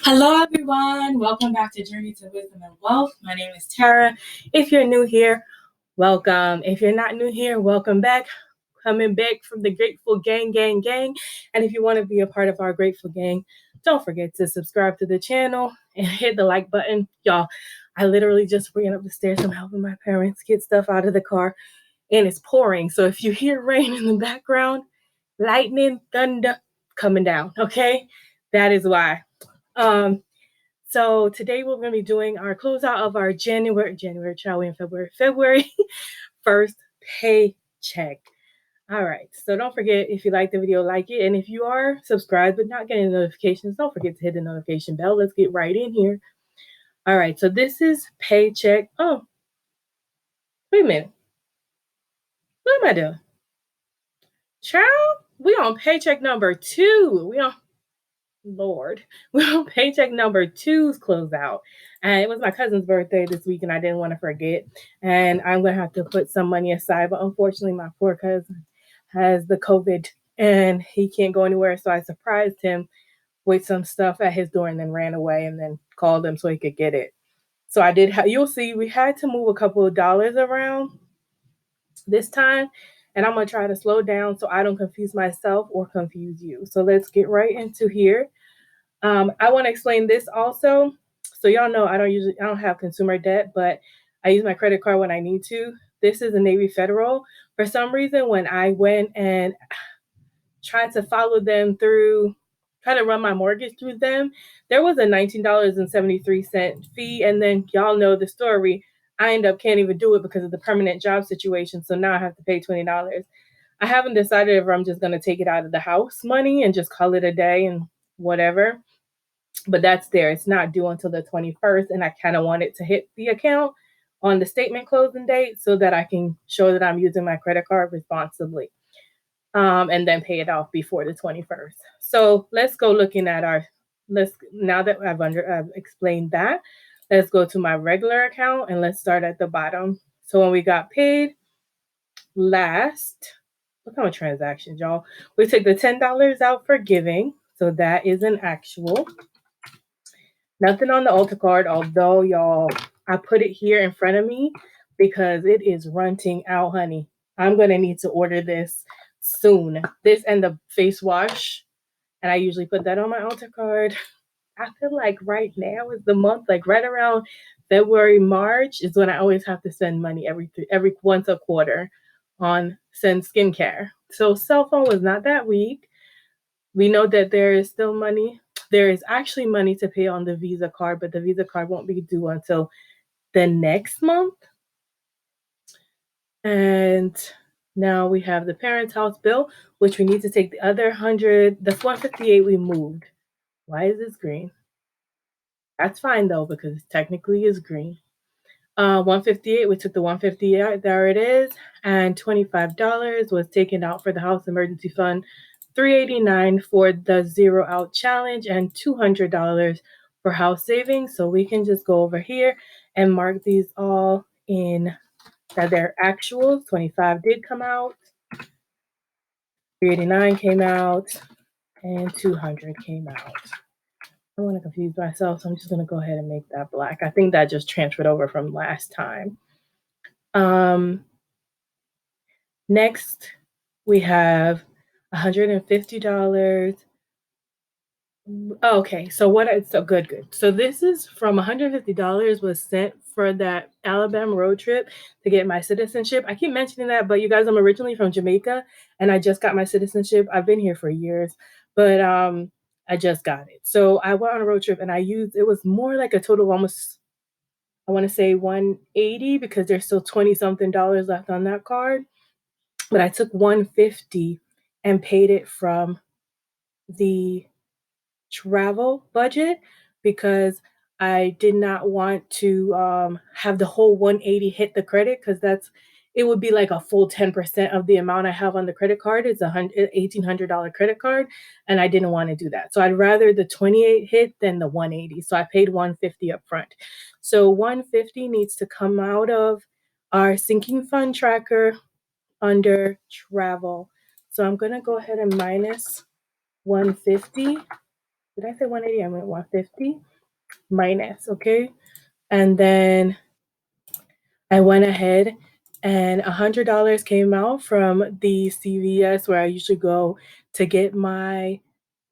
Hello, everyone. Welcome back to Journey to Wisdom and Wealth. My name is Tara. If you're new here, welcome. If you're not new here, welcome back. Coming back from the Grateful Gang. And if you want to be a part of our Grateful Gang, don't forget to subscribe to the channel and hit the like button. Y'all, I literally just ran up the stairs. I'm helping my parents get stuff out of the car, and it's pouring. So if you hear rain in the background, lightning, thunder coming down, okay? That is why. So today we're going to be doing our closeout of our January, shall we, in February 1st paycheck. All right. So don't forget, if you like the video, like it. And if you are subscribed but not getting notifications, don't forget to hit the notification bell. Let's get right in here. All right. So this is paycheck. Oh, wait a minute. What am I doing? Child, we on paycheck number 2. Lord, we're on paycheck number 2's closeout. And it was my cousin's birthday this week, and I didn't want to forget. And I'm going to have to put some money aside. But unfortunately, my poor cousin has the COVID, and he can't go anywhere. So I surprised him with some stuff at his door and then ran away and then called him so he could get it. So I did. You'll see, we had to move a couple of dollars around this time. And I'm going to try to slow down so I don't confuse myself or confuse you. So let's get right into here. I want to explain this also. So y'all know I don't have consumer debt, but I use my credit card when I need to. This is a Navy Federal. For some reason, when I went and tried to follow them through, try to run my mortgage through them, there was a $19.73 fee. And then y'all know the story. I end up can't even do it because of the permanent job situation. So now I have to pay $20. I haven't decided if I'm just going to take it out of the house money and just call it a day and whatever. But that's there. It's not due until the 21st. And I kind of want it to hit the account on the statement closing date so that I can show that I'm using my credit card responsibly, and then pay it off before the 21st. So let's go looking at now that I've explained that, let's go to my regular account and let's start at the bottom. So when we got paid last, look how much transactions, y'all. We took the $10 out for giving. So that is an actual. Nothing on the Ulta card, although, y'all, I put it here in front of me because it is running out, honey. I'm going to need to order this soon. This and the face wash. And I usually put that on my Ulta card. I feel like right now is the month, like right around February, March is when I always have to spend money every once a quarter on skincare. So cell phone was not that weak. We know that there is still money. There is actually money to pay on the Visa card, but the Visa card won't be due until the next month. And now we have the parents' house bill, which we need to take the other 100. That's 158 we moved. Why is this green? That's fine though, because technically it's green. 158, we took the 158, there it is, and $25 was taken out for the house emergency fund, $389 for the zero out challenge, and $200 for house savings. So we can just go over here and mark these all in that they're actuals. 25 did come out, 389 came out, and 200 came out. I don't want to confuse myself, so I'm just going to go ahead and make that black. I think that just transferred over from last time. Next, we have $150. Okay, so good. So this is from $150 was sent for that Alabama road trip to get my citizenship. I keep mentioning that, but you guys, I'm originally from Jamaica and I just got my citizenship. I've been here for years, but I just got it. So I went on a road trip and it was more like a total of almost, I want to say 180 because there's still 20 something dollars left on that card. But I took 150 and paid it from the travel budget because I did not want to have the whole 180 hit the credit because it would be like a full 10% of the amount I have on the credit card. It's a $1,800 credit card, and I didn't want to do that. So I'd rather the 28 hit than the 180. So I paid 150 up front. So 150 needs to come out of our sinking fund tracker under travel. So I'm going to go ahead and minus 150 Did I say 180? I meant 150 minus, okay? And then I went ahead and $100 came out from the CVS where I usually go to get my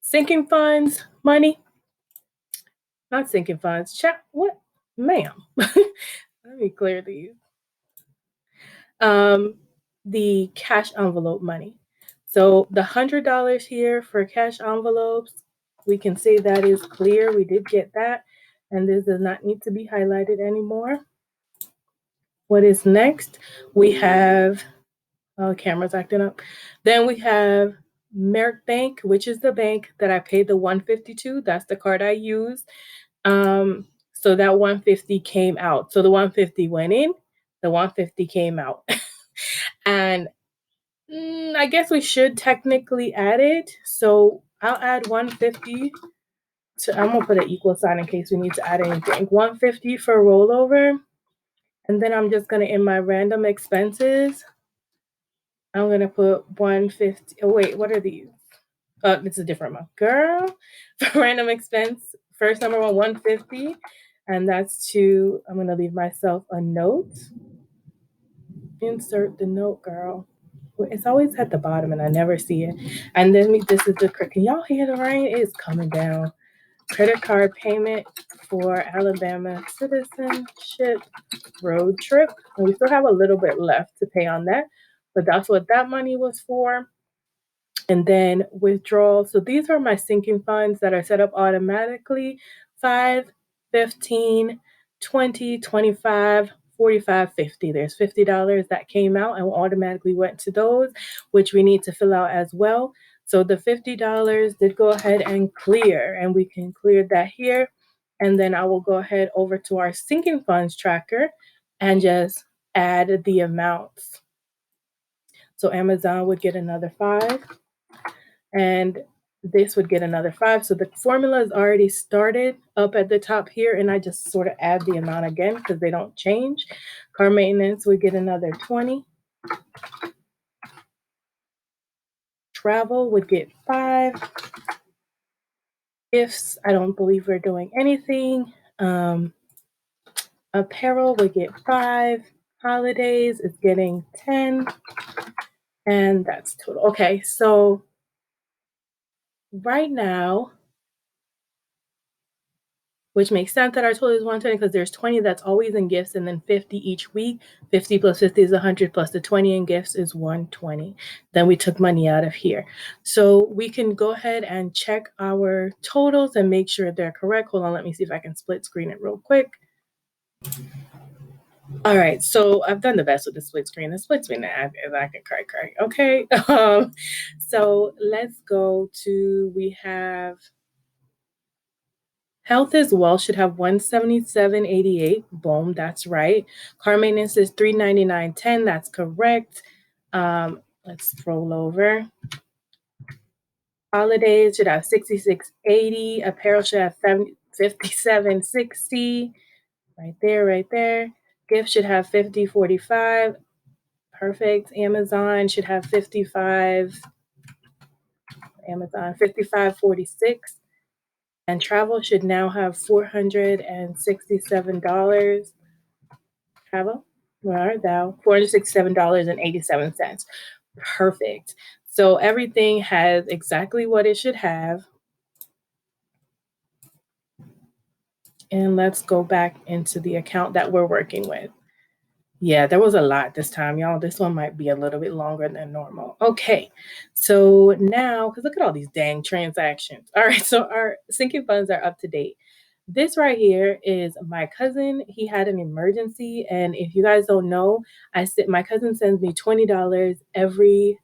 sinking funds money. Not sinking funds. Chat, what? Ma'am. Let me clear these. Um, the cash envelope money. So the $100 here for cash envelopes, we can say that is clear. We did get that. And this does not need to be highlighted anymore. What is next? We have, oh, camera's acting up. Then we have Merrick Bank, which is the bank that I paid the $150 to. That's the card I used. So that 150 came out. So the 150 went in, the 150 came out. And I guess we should technically add it. So I'll add 150 to, I'm gonna put an equal sign in case we need to add anything. 150 for rollover. And then I'm just gonna, in my random expenses, I'm gonna put 150. Oh wait, what are these? It's a different one. Girl, for random expense, first number 150. And that's to, I'm gonna leave myself a note. Insert the note, girl. It's always at the bottom and I never see it. And then this is the, can y'all hear the rain? It's coming down. Credit card payment for Alabama citizenship road trip. And we still have a little bit left to pay on that, but that's what that money was for. And then withdrawal. So these are my sinking funds that are set up automatically. 5, 15, 20, 25, 45, 50. There's $50 that came out and automatically went to those, which we need to fill out as well. So the $50 did go ahead and clear, and we can clear that here. And then I will go ahead over to our sinking funds tracker and just add the amounts. So Amazon would get another 5. And this would get another 5. So the formula is already started up at the top here, and I just sort of add the amount again because they don't change. Car maintenance would get another 20. Travel would get 5. Gifts, I don't believe we're doing anything. Apparel would get 5. Holidays is getting 10. And that's total. Okay, so right now, which makes sense that our total is 120 because there's 20 that's always in gifts and then 50 each week. 50 plus 50 is 100 plus the 20 in gifts is 120. Then we took money out of here. So we can go ahead and check our totals and make sure they're correct. Hold on, let me see if I can split screen it real quick. All right, so I've done the best with the split screen. The split screen, I can cry. Okay, so let's go to, we have Health as well should have 177.88. Boom, that's right. Car maintenance is 399.10. That's correct. Let's roll over. Holidays should have 66.80. Apparel should have 57.60. Right there. Gift should have 50.45. Perfect. Amazon should have 55. Amazon 55.46. And travel should now have $467. Travel, where art thou? $467.87. Perfect. So everything has exactly what it should have. And let's go back into the account that we're working with. Yeah, there was a lot this time, y'all. This one might be a little bit longer than normal. Okay, so now, because look at all these dang transactions. All right, so our sinking funds are up to date. This right here is my cousin. He had an emergency, and if you guys don't know, my cousin sends me $20 every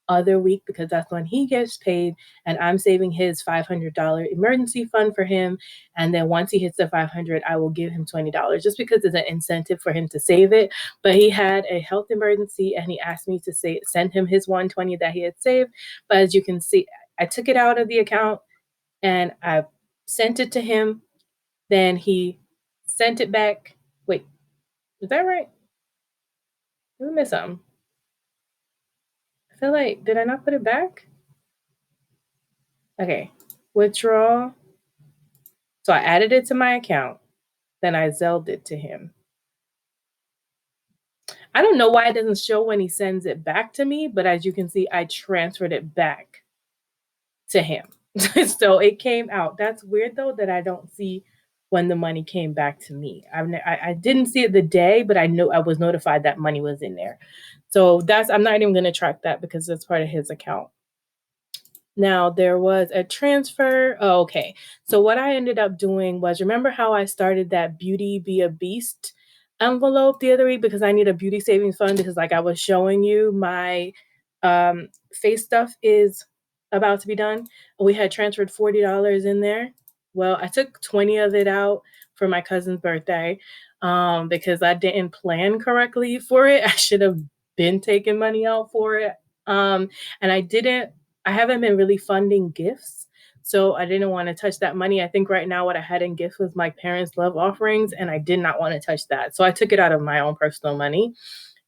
other week because that's when he gets paid, and I'm saving his $500 emergency fund for him. And then once he hits the 500, I will give him $20 just because it's an incentive for him to save it. But he had a health emergency and he asked me to send him his 120 that he had saved. But as you can see, I took it out of the account and I sent it to him. Then he sent it back. Wait, is that right? Did I miss something? I feel like, did I not put it back? Okay, withdraw. So I added it to my account. Then I Zelled it to him. I don't know why it doesn't show when he sends it back to me, but as you can see, I transferred it back to him. So it came out. That's weird though that I don't see when the money came back to me. I didn't see it the day, but I know I was notified that money was in there. So I'm not even going to track that because that's part of his account. Now there was a transfer. Oh, okay. So what I ended up doing was, remember how I started that Beauty Be a Beast envelope the other week because I need a beauty savings fund because like I was showing you my face stuff is about to be done. We had transferred $40 in there. Well, I took 20 of it out for my cousin's birthday because I didn't plan correctly for it. I should have been taking money out for it. And I haven't been really funding gifts. So I didn't want to touch that money. I think right now what I had in gifts was my parents' love offerings, and I did not want to touch that. So I took it out of my own personal money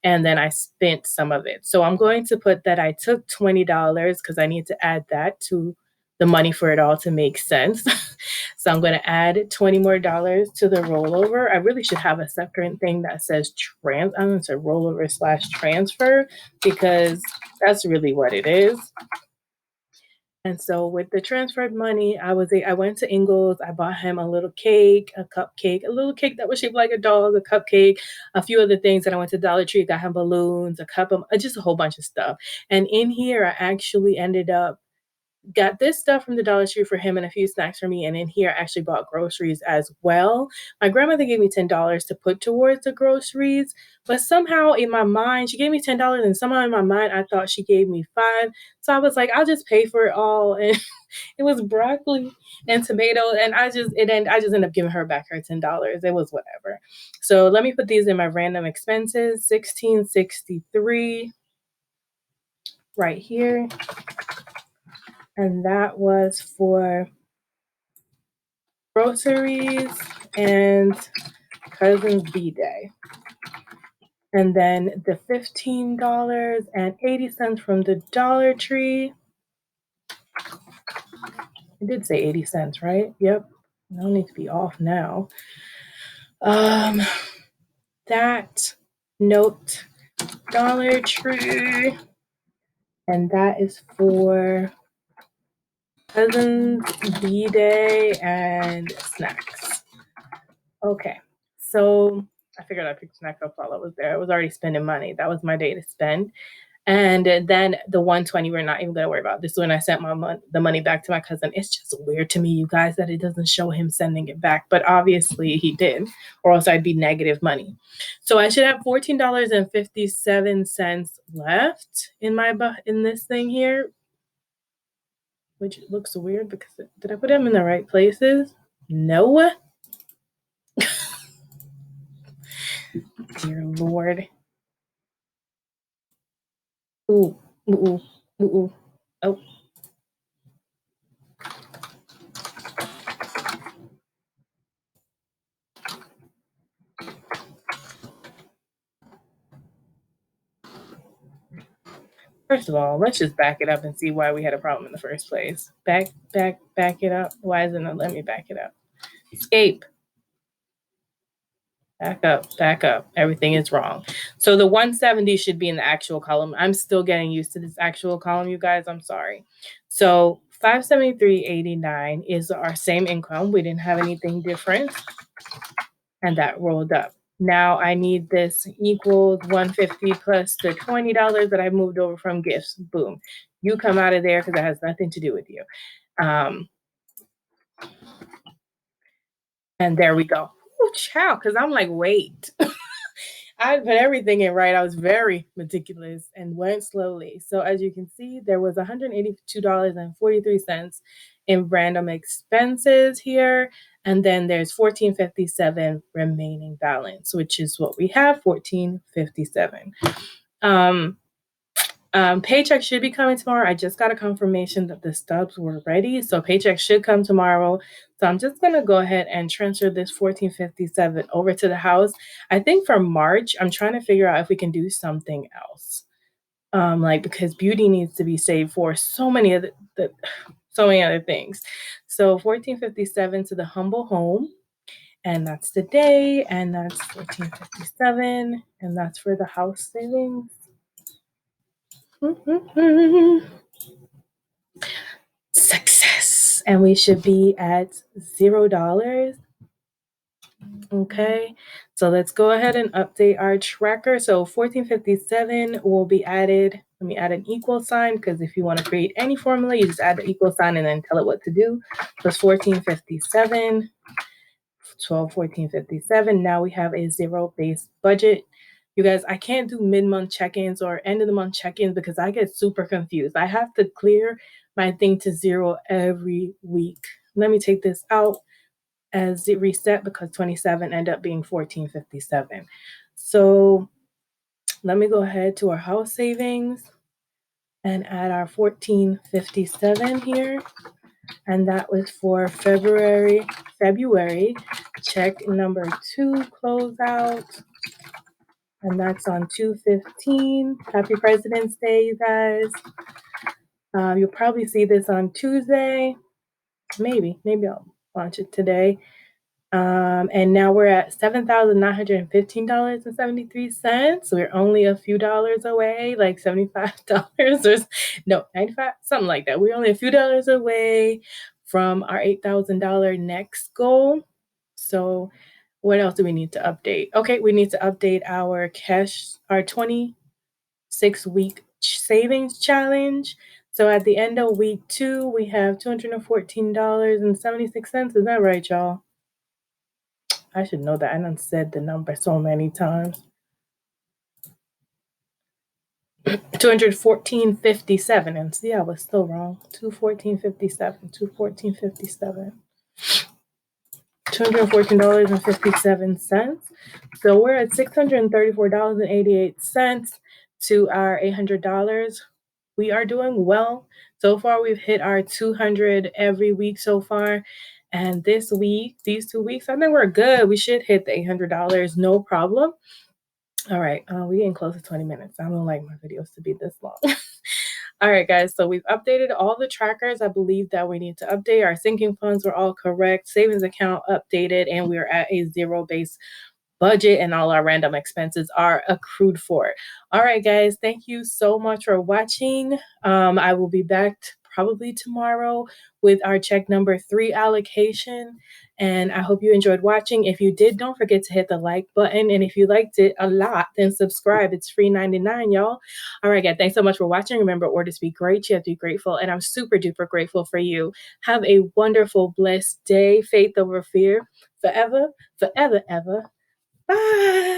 and then I spent some of it. So I'm going to put that I took $20 because I need to add that to the money for it all to make sense. So I'm going to add $20 more to the rollover. I really should have a separate thing that says I'm going to rollover / transfer because that's really what it is. And so with the transferred money, I went to Ingles. I bought him a little cake, a cupcake, a little cake that was shaped like a dog, a cupcake, a few other things. And I went to Dollar Tree, got him balloons, a cup of just a whole bunch of stuff. And in here, I actually ended up got this stuff from the Dollar Tree for him and a few snacks for me. And in here, I actually bought groceries as well. My grandmother gave me $10 to put towards the groceries, but somehow in my mind, she gave me $10, and somehow in my mind, I thought she gave me 5. So I was like, I'll just pay for it all. And it was broccoli and tomato, and I just ended up giving her back her $10. It was whatever. So let me put these in my random expenses. $16.63 right here. And that was for groceries and cousin's B-Day. And then the $15.80 from the Dollar Tree. I did say 80 cents, right? Yep. I don't need to be off now. That note Dollar Tree. And that is for cousin's B-Day and snacks. Okay. So I figured I'd pick snacks up while I was there. I was already spending money. That was my day to spend. And then the 120 we're not even going to worry about. This is when I sent the money back to my cousin. It's just weird to me, you guys, that it doesn't show him sending it back. But obviously he did, or else I'd be negative money. So I should have $14.57 left in this thing here, which looks weird because did I put them in the right places? No. Dear Lord. Ooh, ooh, ooh, ooh. Oh. First of all, let's just back it up and see why we had a problem in the first place. Back it up. Why isn't it let me back it up? Escape. Back up. Everything is wrong. So the 170 should be in the actual column. I'm still getting used to this actual column, you guys. I'm sorry. So 573.89 is our same income. We didn't have anything different. And that rolled up. Now I need this equals 150 plus the $20 that I moved over from gifts. Boom. You come out of there because that has nothing to do with you. And there we go. Oh, chow, because I'm like, wait. I put everything in right. I was very meticulous and went slowly. So as you can see, there was $182.43 in random expenses here. And then there's $14.57 remaining balance, which is what we have, $14.57. Paycheck should be coming tomorrow. I just got a confirmation that the stubs were ready. So paycheck should come tomorrow. So I'm just going to go ahead and transfer this $14.57 over to the house. I think for March, I'm trying to figure out if we can do something else. Because beauty needs to be saved for so many of so many other things. So 1457 to the humble home. And that's the day, and that's 1457, and that's for the house savings. Success. And we should be at $0. Okay, so let's go ahead and update our tracker. So 1457 will be added. Let me add an equal sign, because if you want to create any formula, you just add the equal sign and then tell it what to do. So it's 1457, 1457. Now we have a zero-based budget. You guys, I can't do mid-month check-ins or end-of-the-month check-ins because I get super confused. I have to clear my thing to zero every week. Let me take this out as it reset because 27 ended up being 1457. So let me go ahead to our house savings and add our 1457 here. And that was for February check number 2 closeout. And that's on 2/15. Happy President's Day, you guys. You'll probably see this on Tuesday. Maybe I'll launch it today. And now we're at $7,915.73. We're only a few dollars away, like $75 or no, 95, something like that. We're only a few dollars away from our $8,000 next goal. So what else do we need to update? Okay, we need to update our 26-week savings challenge. So at the end of week 2, we have $214.76. Is that right, y'all? I should know that. I done said the number so many times. 214.57. And see, I was still wrong. 214.57. 214.57. $214.57. So we're at $634.88 to our $800. We are doing well. So far, we've hit our 200 every week so far. And this week, these 2 weeks, I think we're good. We should hit the $800, no problem. All right, we're getting close to 20 minutes. I don't like my videos to be this long. All right, guys, so we've updated all the trackers. I believe that we need to update. Our sinking funds were all correct. Savings account updated, and we're at a zero-based budget, and all our random expenses are accrued for. All right, guys, thank you so much for watching. I will be back probably tomorrow with our check number 3 allocation. And I hope you enjoyed watching. If you did, don't forget to hit the like button. And if you liked it a lot, then subscribe. It's free 99, y'all. All right, guys, thanks so much for watching. Remember, orders be great. You have to be grateful. And I'm super duper grateful for you. Have a wonderful, blessed day. Faith over fear. Forever, forever, ever. Bye.